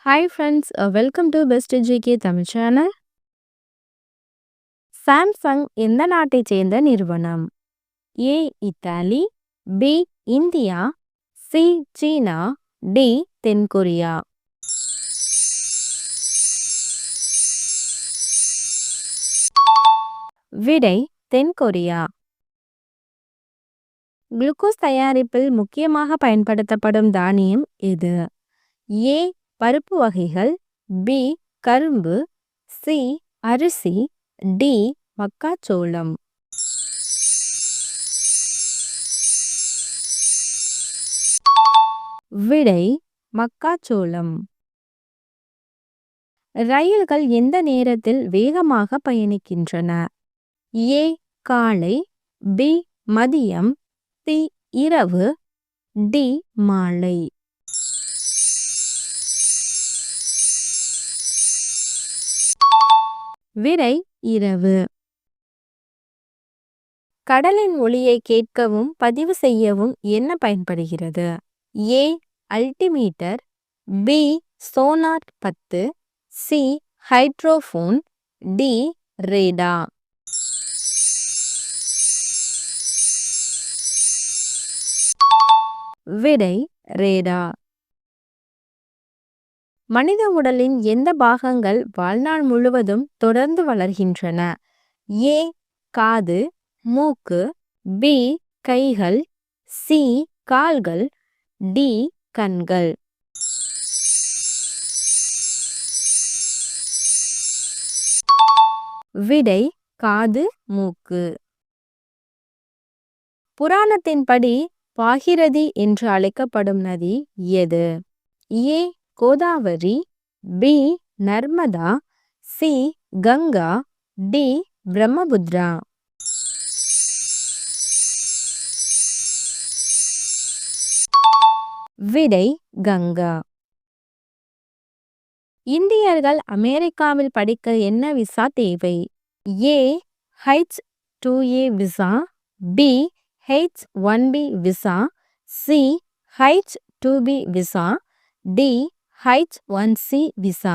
Hi friends, welcome to best GK Tamil channel. Samsung எந்த நாட்டைச் சேர்ந்த நிறுவனம்? ஏ இத்தாலி, பி இந்தியா, சி சீனா, டி தென்கொரியா. விடை தென்கொரியா. குளுக்கோஸ் தயாரிப்பில் முக்கியமாக பயன்படுத்தப்படும் தானியம் எது? ஏ பருப்பு வகைகள், பி கரும்பு, சி அரிசி, டி மக்காச்சோளம். விடை மக்காச்சோளம். ரயில்கள் எந்த நேரத்தில் வேகமாக பயணிக்கின்றன? ஏ காலை, பி மதியம், சி இரவு, டி மாலை. விடை இரவு. கடலின் ஒலியை கேட்கவும் பதிவு செய்யவும் என்ன பயன்படுகிறது? A altimeter, B sonar 10, C hydrophone, D radar. விடை ரேடா. மனித உடலின் எந்த பாகங்கள் வாழ்நாள் முழுவதும் தொடர்ந்து வளர்கின்றன? ஏ காது, மூக்கு, பி கைகள், சி கால்கள், டி கண்கள். விடை காது, மூக்கு. புராணத்தின்படி பாகிரதி என்று அழைக்கப்படும் நதி எது? A Godavari, B Narmada, C Ganga, D Brahmaputra. விடை கங்கா. இந்தியர்கள் அமெரிக்காவில் படிக்க என்ன விசா தேவை? A H-2A visa, B H-1B visa, C H-2B visa, D H-1C visa.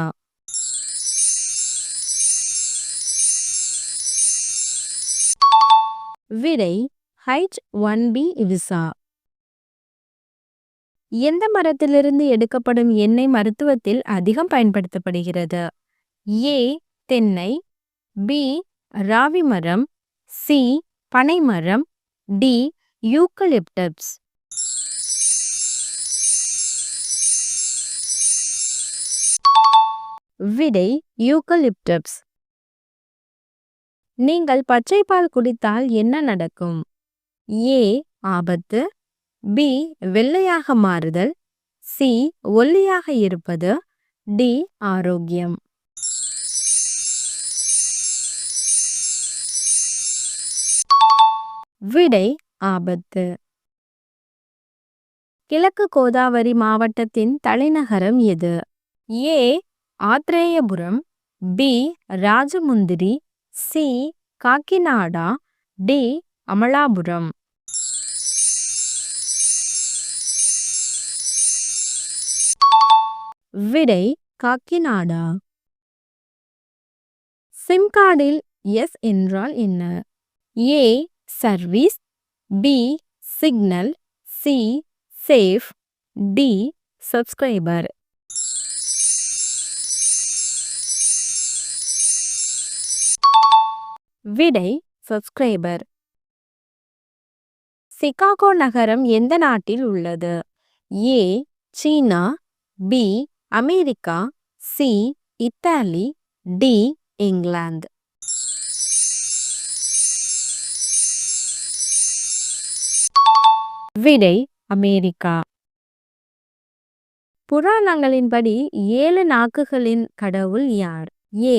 விடை H-1B விசா. எந்த மரத்திலிருந்து எடுக்கப்படும் எண்ணெய் மருத்துவத்தில் அதிகம் பயன்படுத்தப்படுகிறது? ஏ தென்னை, பி ராவி மரம், சி பனை மரம், டி யூக்கலிப்டஸ். விடை யூக்கலிப்டஸ். நீங்கள் பச்சை பால் குடித்தால் என்ன நடக்கும்? ஏ ஆபத்து, பி வெள்ளையாக மாறுதல், சி ஒல்லியாக இருப்பது, டி ஆரோக்கியம். விடை ஆபத்து. கிழக்கு கோதாவரி மாவட்டத்தின் தலைநகரம் எது? A Athreyapuram, B Rajahmundry, C Kakinada, D Amalapuram. விடை காக்கிநாடா. சிம் கார்டில் எஸ் என்றால் என்ன? A service, B signal, C safe, D subscriber. விடை சப்ஸ்கிரைபர். சிகாகோ நகரம் எந்த நாட்டில் உள்ளது? ஏ சீனா, பி அமெரிக்கா, சி இத்தாலி, டி இங்கிலாந்து. விடை அமெரிக்கா. புராணங்களின்படி 7 நாக்குகளின் கடவுள் யார்? ஏ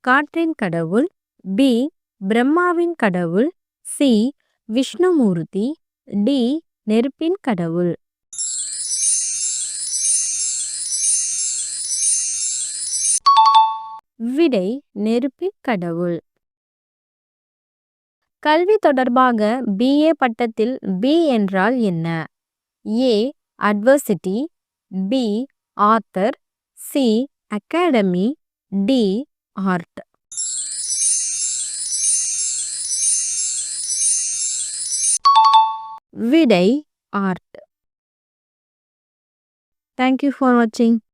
காற்றின் கடவுள், பி பிரம்மாவின் கடவுள், சி விஷ்ணுமூர்த்தி, டி நெருப்பின் கடவுள். விடை நெருப்பின் கடவுள். கல்வி தொடர்பாக BA பட்டத்தில் B என்றால் என்ன? A adversity, B author, C academy, D art. விடை art. Thank you for watching.